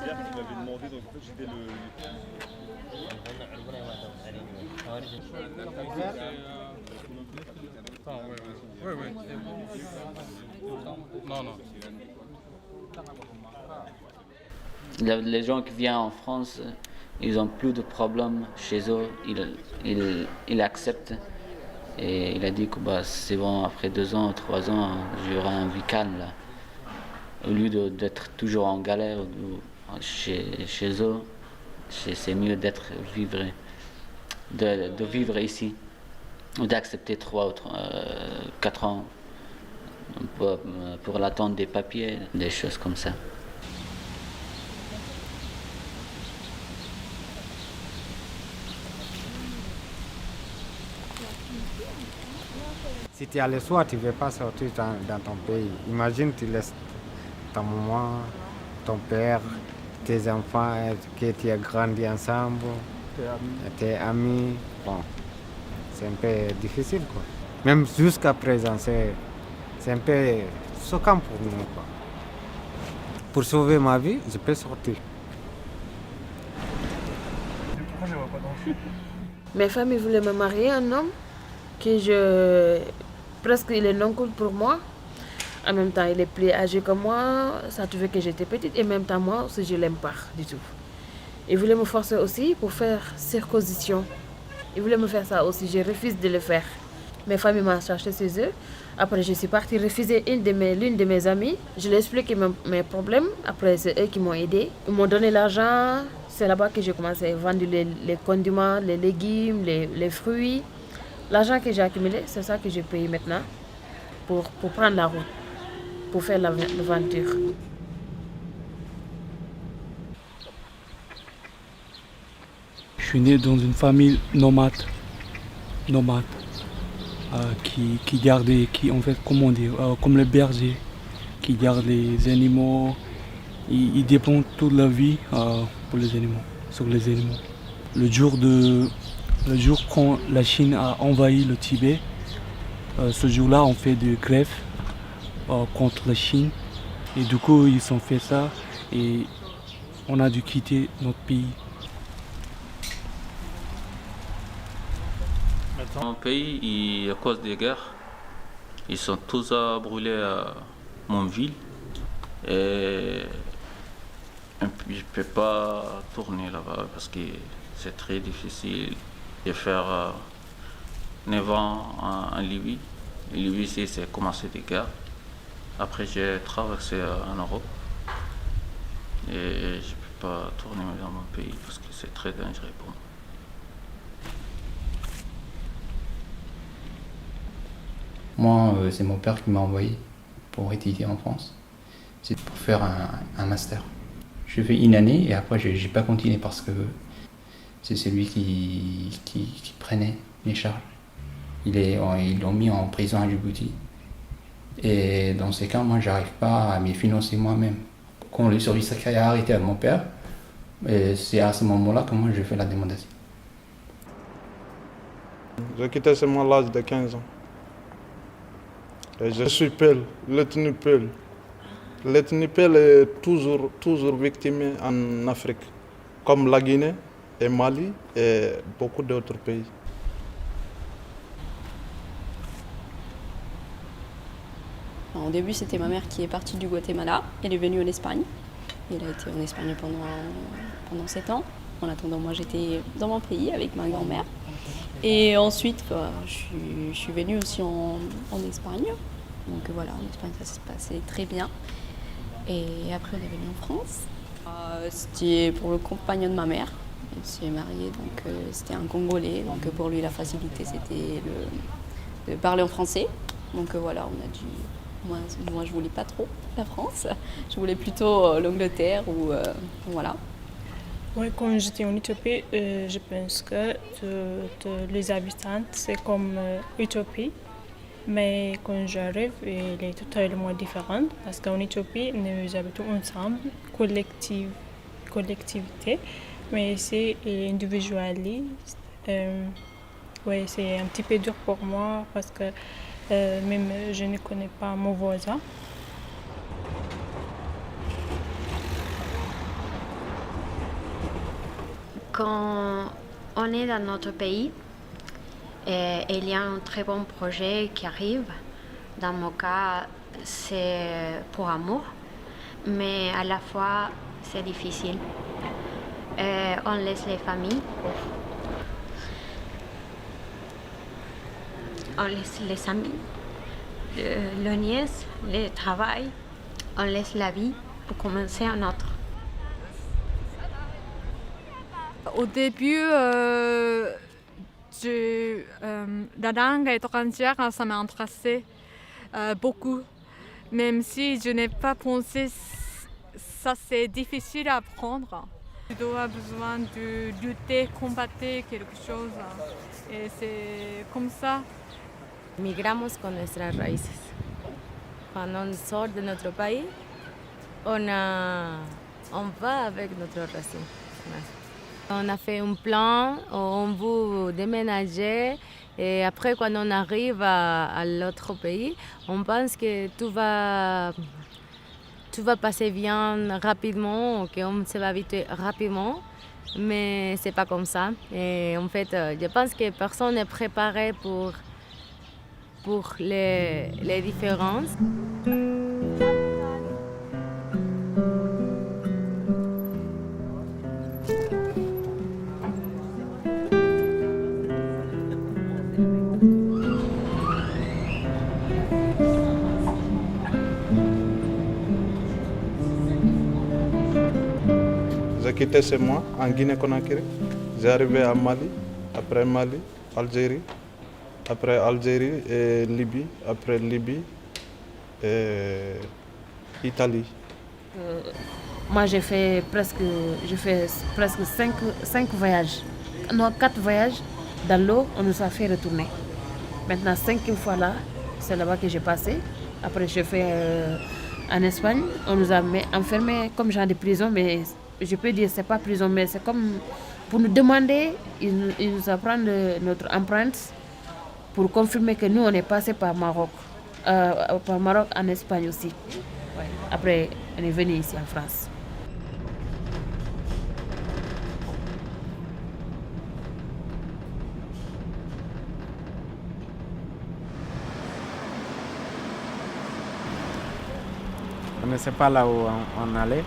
hier qui m'avait demandé, donc en fait j'étais le. Oui, oui. Non, non. Les gens qui viennent en France, ils ont plus de problèmes chez eux, ils acceptent. Et il a dit que bah, c'est bon, après 2 ans, 3 ans, j'aurai un vie calme là. Au lieu d'être toujours en galère chez eux, c'est mieux de vivre ici, ou d'accepter 3 ou 4 ans pour l'attente des papiers, des choses comme ça. Si tu as le choix, tu ne veux pas sortir dans ton pays. Imagine, tu laisses ta maman, ton père, tes enfants, que tu as grandi ensemble, tes amis. Bon, c'est un peu difficile, quoi. Même jusqu'à présent, c'est un peu choquant pour nous, quoi. Pour sauver ma vie, je peux sortir. Mes familles voulaient me marier à un homme presque il est non cool pour moi. En même temps, il est plus âgé que moi. Ça trouvait que j'étais petite. Et en même temps, moi aussi, je ne l'aime pas du tout. Il voulait me forcer aussi pour faire circoncision. Il voulait me faire ça aussi. Je refuse de le faire. Mes familles m'ont cherché chez eux. Après, je suis partie refuser l'une de mes amies. Je lui ai expliqué mes problèmes. Après, c'est eux qui m'ont aidé. Ils m'ont donné l'argent. C'est là-bas que j'ai commencé à vendre les condiments, les légumes, les fruits. L'argent que j'ai accumulé, c'est ça que j'ai payé maintenant pour prendre la route, pour faire l'aventure. Je suis né dans une famille nomade, qui gardait, en fait, comment dire, comme les bergers, qui gardent les animaux. Ils dépendent toute la vie pour les animaux, sur les animaux. Le jour quand la Chine a envahi le Tibet, ce jour-là, on fait des grèves contre la Chine. Et du coup, ils ont fait ça et on a dû quitter notre pays. Mon pays, à cause des guerres, ils sont tous brûlés à mon ville. Et puis, je ne peux pas tourner là-bas parce que c'est très difficile de faire 9 ans en Libye. En Libye, c'est commencé des guerres. Après, j'ai traversé en Europe. Et je ne peux pas tourner dans mon pays parce que c'est très dangereux pour moi. Moi, c'est mon père qui m'a envoyé pour étudier en France. C'est pour faire un master. Je fais une année et après, je n'ai pas continué parce que c'est celui qui prenait les charges. Ils l'ont mis en prison à Djibouti. Et dans ces cas, moi, j'arrive pas à me financer moi-même. Quand le service secret a arrêté à mon père, c'est à ce moment-là que moi, je fais la demande d'asile. J'ai quitté seulement à l'âge de 15 ans. Et je suis Peul, l'ethnie Peul. L'ethnie Peul est toujours victimée en Afrique, comme la Guinée et Mali et beaucoup d'autres pays. Au début, c'était ma mère qui est partie du Guatemala. Elle est venue en Espagne. Elle a été en Espagne pendant 7 ans. En attendant, moi, j'étais dans mon pays avec ma grand-mère. Et ensuite, je suis venue aussi en Espagne. Donc voilà, en Espagne, ça se passait très bien. Et après, on est venu en France. C'était pour le compagnon de ma mère. Elle s'est mariée, donc c'était un Congolais. Donc pour lui, la facilité, c'était de parler en français. Donc voilà, on a dû... Moi, je voulais pas trop la France. Je voulais plutôt l'Angleterre ou voilà. Oui, quand j'étais en Éthiopie, je pense que les habitants, c'est comme Éthiopie. Mais quand j'arrive, il est totalement différent. Parce qu'en Éthiopie, nous habitons ensemble, collectivité. Mais ici, il est individualiste. Oui, c'est un petit peu dur pour moi parce que même je ne connais pas mon voisin. Quand on est dans notre pays, et il y a un très bon projet qui arrive. Dans mon cas, c'est pour amour, mais à la fois, c'est difficile. On laisse les familles, on laisse les amis, le nièce, le travail, on laisse la vie pour commencer un autre. Au début, la langue étrangère, ça m'a intéressé beaucoup. Même si je n'ai pas pensé ça c'est difficile à apprendre. Tu dois besoin de lutter, combattre quelque chose. Et c'est comme ça. Migramos con nuestras raíces. Cuando on sort de notre pays, on va avec notre racine. On a fait un plan, on veut déménager et après quand on arrive à l'autre pays, on pense que tout va passer bien rapidement, qu'on se va habituer rapidement, mais c'est pas comme ça. Et en fait, je pense que personne n'est préparé pour les différences. J'ai quitté chez moi en Guinée-Conakry. J'ai arrivé à Mali, après Mali, Algérie, après Algérie et Libye, après Libye et Italie. Moi, j'ai fait presque 5 voyages. Non, 4 voyages dans l'eau, on nous a fait retourner. Maintenant, 5e fois là, c'est là-bas que j'ai passé. Après, j'ai fait en Espagne, on nous a enfermés comme genre de prison, mais je peux dire que ce n'est pas prison, mais c'est comme pour nous demander, ils nous apprennent notre empreinte pour confirmer que nous, on est passé par Maroc en Espagne aussi. Ouais. Après, on est venu ici en France. On ne sait pas là où on allait.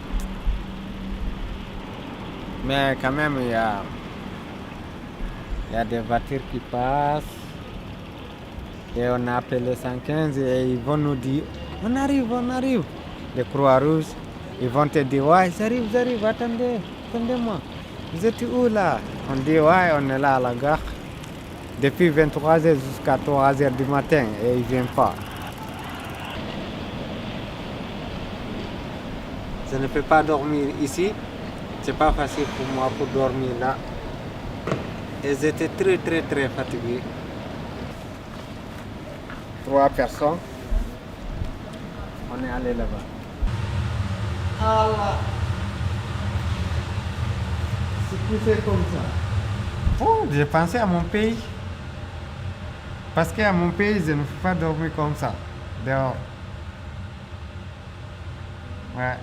Mais quand même, il y a des voitures qui passent. Et on a appelé 115 et ils vont nous dire on arrive. Les Croix-Rouges, ils vont te dire ouais, j'arrive, attendez-moi. Vous êtes où là? On dit ouais, on est là à la gare. Depuis 23h jusqu'à 3h du matin et ils ne viennent pas. Je ne peux pas dormir ici. C'est pas facile pour moi pour dormir là. Et j'étais très fatigué. 3 personnes. On est allé là-bas. Allah. C'est poussé comme ça. Oh, j'ai pensé à mon pays. Parce qu'à mon pays, je ne peux pas dormir comme ça, dehors. Ouais.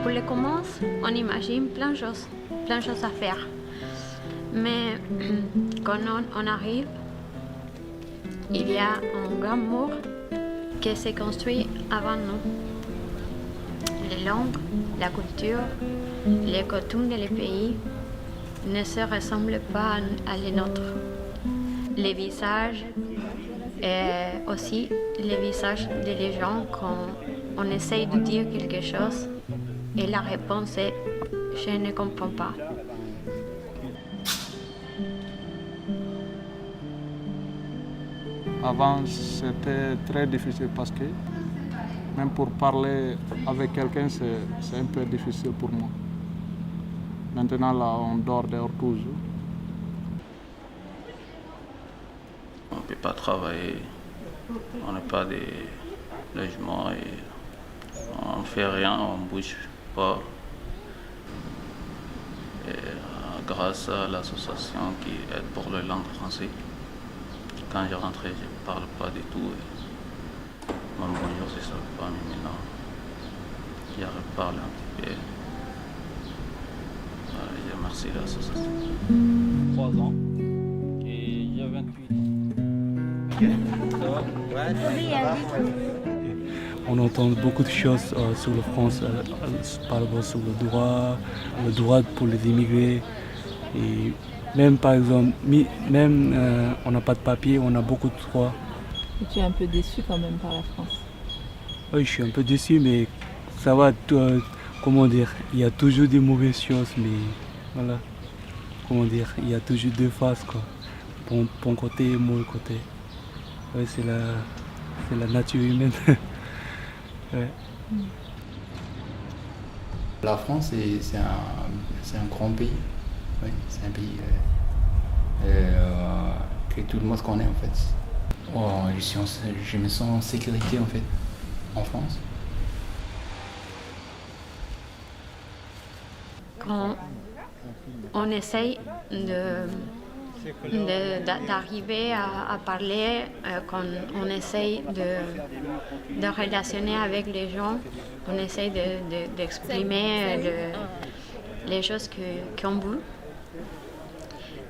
Pour les commences, on imagine plein de choses à faire. Mais quand on arrive, il y a un grand mur qui s'est construit avant nous. Les langues, la culture, les coutumes des pays ne se ressemblent pas à les nôtres. Les visages et aussi les visages des gens quand on essaye de dire quelque chose et la réponse est « je ne comprends pas ». Avant, c'était très difficile parce que même pour parler avec quelqu'un, c'est un peu difficile pour moi. Maintenant, là, on dort dehors toujours. On ne peut pas travailler, on n'a pas de logement et on ne fait rien, on ne bouge pas. Et, grâce à l'association qui aide pour la langue française, quand je rentrais, je ne parle pas du tout. Mon bonjour, c'est ça. Pas maintenant. Il reparle un petit peu. Voilà, il a merci là, ça. 3 ans. Et il y a 28. Ça va? On entend beaucoup de choses sur la France par rapport sur le droit pour les immigrés. Et même par exemple, on n'a pas de papier, on a beaucoup de droits. Et tu es un peu déçu quand même par la France? Oui, je suis un peu déçu, mais ça va, comment dire, il y a toujours des mauvaises choses, mais voilà, comment dire, il y a toujours deux faces, quoi. Bon côté et mauvais côté. Ouais, c'est la nature humaine. Ouais. La France, c'est un grand pays. Oui, c'est un pays que tout le monde connaît en fait. Oh, je me sens en sécurité en fait, en France. Quand on essaye d'arriver à parler, quand on essaye de relationner avec les gens, on essaye d'exprimer les choses qu'on veut.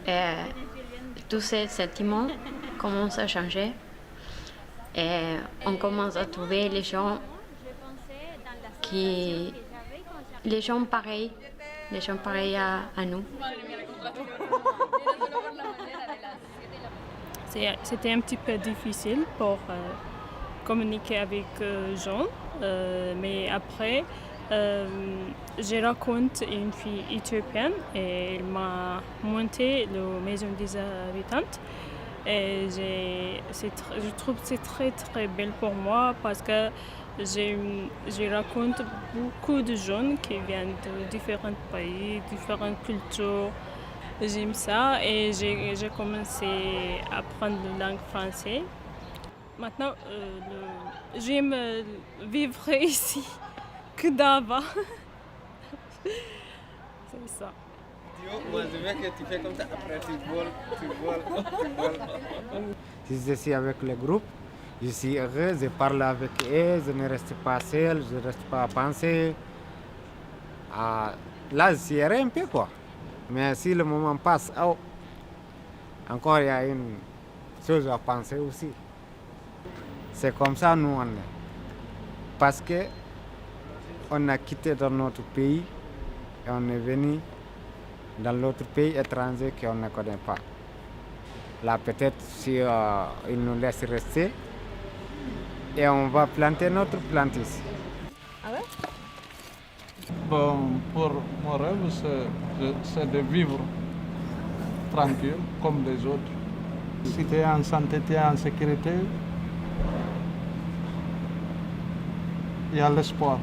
Et tous ces sentiments commencent à changer et on commence à trouver les gens pareils, à nous. C'était un petit peu difficile pour communiquer avec les gens, mais après, je rencontre une fille éthiopienne et elle m'a monté la maison des habitantes. Et je trouve que c'est très très belle pour moi parce que je rencontre beaucoup de jeunes qui viennent de différents pays, différentes cultures. J'aime ça et j'ai commencé à apprendre la langue française. Maintenant, j'aime vivre ici que d'avant. C'est ça. Moi, je veux que tu fais comme ça, après tu voles. Si je suis avec le groupe, je suis heureux, je parle avec eux, je ne reste pas seul, je ne reste pas à penser. Là, je suis heureux un peu, quoi. Mais si le moment passe, encore il y a une chose à penser aussi. C'est comme ça, nous, on est. Parce que on a quitté dans notre pays et on est venu dans l'autre pays étranger qu'on ne connaît pas. Là, peut-être si ils nous laissent rester et on va planter notre plante ici. Ah ouais? Bon, pour mon rêve, c'est de vivre tranquille comme les autres. Si tu es en santé, tu es en sécurité, il y a l'espoir.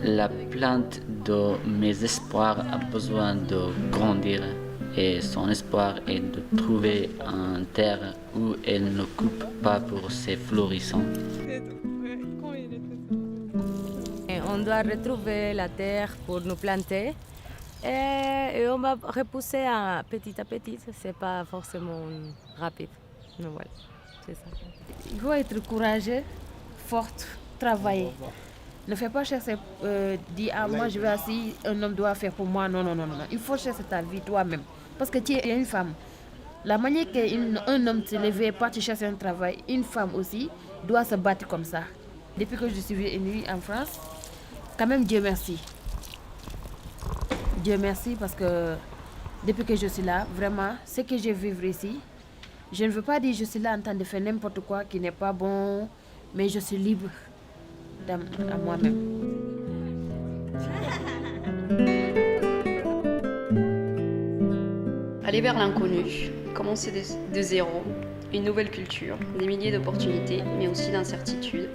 La plante de mes espoirs a besoin de grandir et son espoir est de trouver une terre où elle ne coupe pas pour ses florissants. Et on doit retrouver la terre pour nous planter et on va repousser petit à petit. C'est pas forcément rapide. Mais voilà, c'est ça. Il faut être courageux, forte, travailler. Ne fais pas chercher, dire moi je vais assis, un homme doit faire pour moi. Non. Il faut chercher ta vie toi-même. Parce que tu es une femme. La manière qu'un homme se lève, partir chercher un travail, une femme aussi doit se battre comme ça. Depuis que je suis venue en France, quand même Dieu merci. Dieu merci parce que depuis que je suis là, vraiment, ce que je vis ici, je ne veux pas dire que je suis là en train de faire n'importe quoi qui n'est pas bon, mais je suis libre à moi-même. Aller vers l'inconnu, commencer de zéro, une nouvelle culture, des milliers d'opportunités, mais aussi d'incertitudes,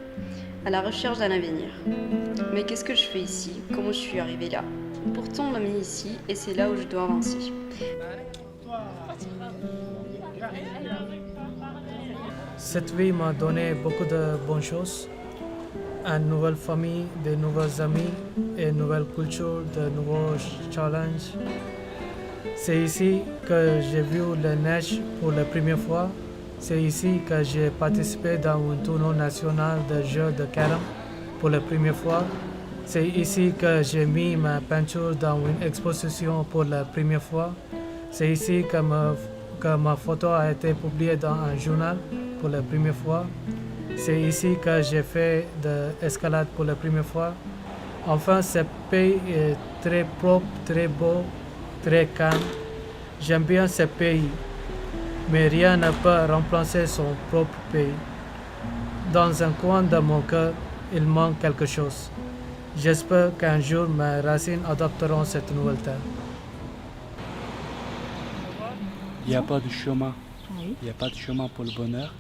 à la recherche d'un avenir. Mais qu'est-ce que je fais ici? Comment je suis arrivée là? Pourtant, on m'a mis ici et c'est là où je dois avancer. Cette vie m'a donné beaucoup de bonnes choses. Une nouvelle famille, de nouveaux amis, une nouvelle culture, de nouveaux challenges. C'est ici que j'ai vu la neige pour la première fois. C'est ici que j'ai participé dans un tournoi national de jeux de carême pour la première fois. C'est ici que j'ai mis ma peinture dans une exposition pour la première fois. C'est ici que ma photo a été publiée dans un journal pour la première fois. C'est ici que j'ai fait de l'escalade pour la première fois. Enfin, ce pays est très propre, très beau, très calme. J'aime bien ce pays, mais rien ne peut remplacer son propre pays. Dans un coin de mon cœur, il manque quelque chose. J'espère qu'un jour mes racines adopteront cette nouvelle terre. Il n'y a pas de chemin. Il n'y a pas de chemin pour le bonheur.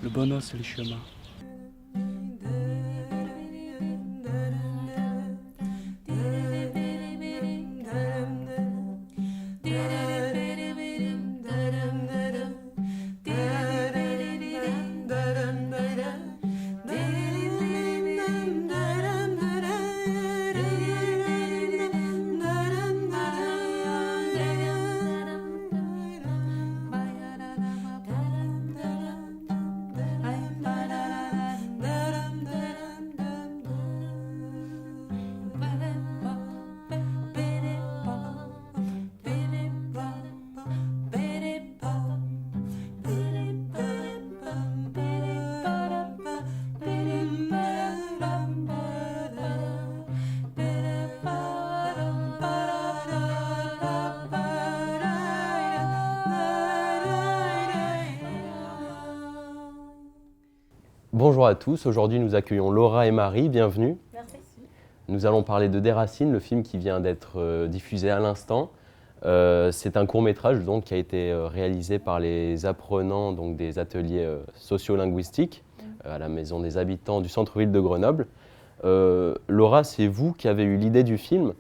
Le bonheur, c'est le chemin. Bonjour à tous, aujourd'hui nous accueillons Laura et Marie, bienvenue. Merci. Nous allons parler de Déraciné, le film qui vient d'être diffusé à l'instant. C'est un court-métrage donc, qui a été réalisé par les apprenants donc, des ateliers sociolinguistiques à la Maison des habitants du centre-ville de Grenoble. Laura, c'est vous qui avez eu l'idée du film.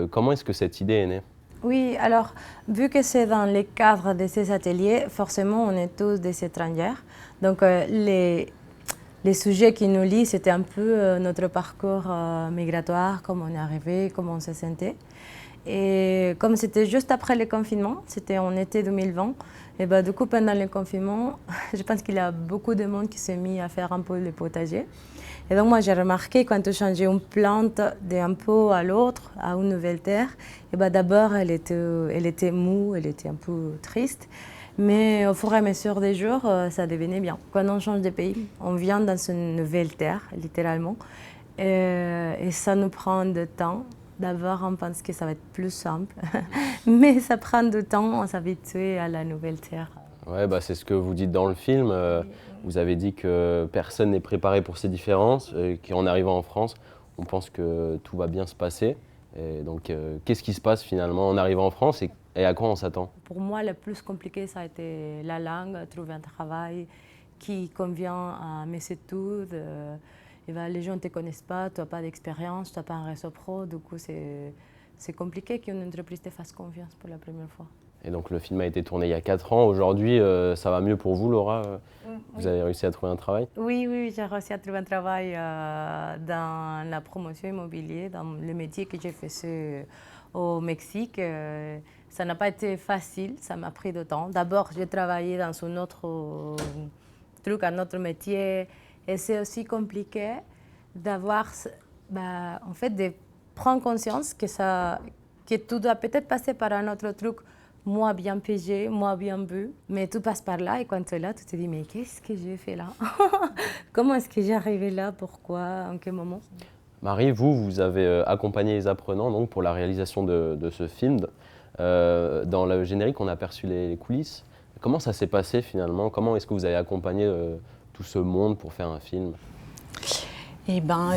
Comment est-ce que cette idée est née ? Oui, alors, vu que c'est dans le cadre de ces ateliers, forcément, on est tous des étrangers. Donc, les sujets qui nous lient, c'était un peu notre parcours migratoire, comment on est arrivé, comment on se sentait. Et comme c'était juste après le confinement, c'était en été 2020, et ben, du coup, pendant le confinement, je pense qu'il y a beaucoup de monde qui s'est mis à faire un peu le potager. Et donc, moi, j'ai remarqué quand on changeait une plante d'un pot à l'autre, à une nouvelle terre, et ben, d'abord, elle était moue, elle était un peu triste. Mais au fur et à mesure des jours, ça devenait bien. Quand on change de pays, on vient dans une nouvelle terre, littéralement. Et ça nous prend du temps. D'abord, on pense que ça va être plus simple. Mais ça prend du temps, on s'habitue à la nouvelle terre. Ouais, bah, c'est ce que vous dites dans le film. Vous avez dit que personne n'est préparé pour ces différences, qu'en arrivant en France, on pense que tout va bien se passer. Et donc, qu'est-ce qui se passe finalement en arrivant en France et à quoi on s'attend? Pour moi, le plus compliqué, ça a été la langue, trouver un travail qui convient à mes études. Et ben, les gens ne te connaissent pas, tu n'as pas d'expérience, tu n'as pas un réseau pro. Du coup, c'est compliqué qu'une entreprise te fasse confiance pour la première fois. Et donc, le film a été tourné il y a 4 ans. Aujourd'hui, ça va mieux pour vous, Laura? Vous avez réussi à trouver un travail? Oui, j'ai réussi à trouver un travail dans la promotion immobilière, dans le métier que j'ai fait au Mexique. Ça n'a pas été facile, ça m'a pris du temps. D'abord, j'ai travaillé dans un autre truc, un autre métier. Et c'est aussi compliqué d'avoir, en fait, de prendre conscience que tout doit peut-être passer par un autre truc, moins bien payé, moins bien vu. Mais tout passe par là et quand tu es là, tu te dis, mais qu'est-ce que j'ai fait là? Comment est-ce que j'ai arrivé là? Pourquoi? En quel moment? Marie, vous avez accompagné les apprenants donc, pour la réalisation de ce film. Dans le générique, on a aperçu les coulisses. Comment ça s'est passé finalement? Comment est-ce que vous avez accompagné tout ce monde pour faire un film? Eh ben,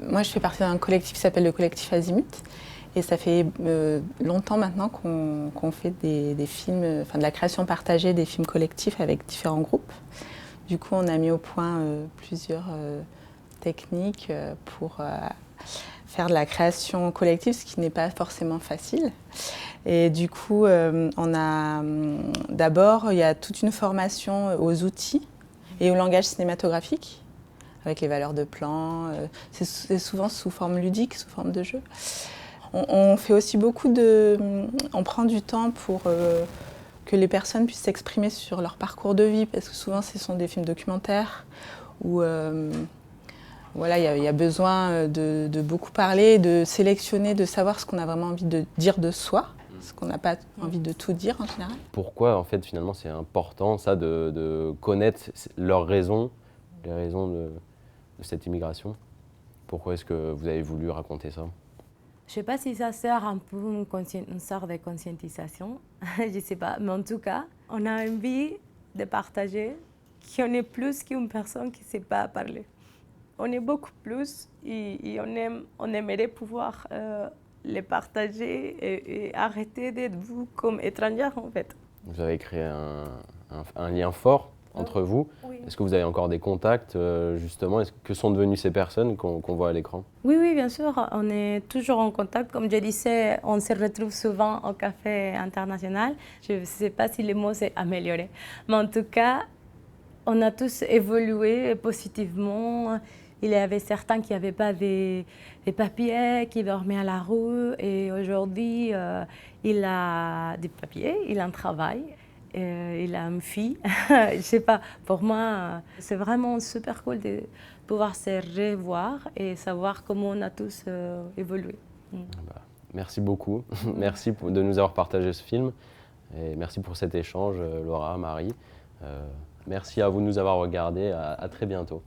moi je fais partie d'un collectif qui s'appelle le collectif Azimut. Et ça fait longtemps maintenant qu'on fait des films, de la création partagée des films collectifs avec différents groupes. Du coup, on a mis au point plusieurs techniques pour faire de la création collective, ce qui n'est pas forcément facile. Et du coup, d'abord, il y a toute une formation aux outils et au langage cinématographique, avec les valeurs de plan. C'est souvent sous forme ludique, sous forme de jeu. On fait aussi beaucoup de... On prend du temps pour que les personnes puissent s'exprimer sur leur parcours de vie, parce que souvent ce sont des films documentaires où voilà, il y a besoin de beaucoup parler, de sélectionner, de savoir ce qu'on a vraiment envie de dire de soi, ce qu'on n'a pas envie de tout dire en général. Pourquoi, en fait, finalement, c'est important, ça, de connaître leurs raisons, les raisons de cette immigration? Pourquoi est-ce que vous avez voulu raconter ça? Je ne sais pas si ça sert un peu une sorte de conscientisation, je ne sais pas, mais en tout cas, on a envie de partager qu'on est plus qu'une personne qui ne sait pas parler. On est beaucoup plus et on aimerait pouvoir les partager et arrêter d'être vu comme étrangères en fait. Vous avez créé un lien fort entre vous. Oui. Est-ce que vous avez encore des contacts justement? Que sont devenues ces personnes qu'on voit à l'écran? Oui, oui, bien sûr. On est toujours en contact. Comme je disais, on se retrouve souvent au Café International. Je ne sais pas si le mot s'est amélioré. Mais en tout cas, on a tous évolué positivement. Il y avait certains qui n'avaient pas des papiers, qui dormaient à la rue. Et aujourd'hui, il a des papiers, il a un travail. Il a une fille. Je sais pas, pour moi, c'est vraiment super cool de pouvoir se revoir et savoir comment on a tous évolué. Merci beaucoup. Merci de nous avoir partagé ce film. Et merci pour cet échange, Laura, Marie. Merci à vous de nous avoir regardés. À très bientôt.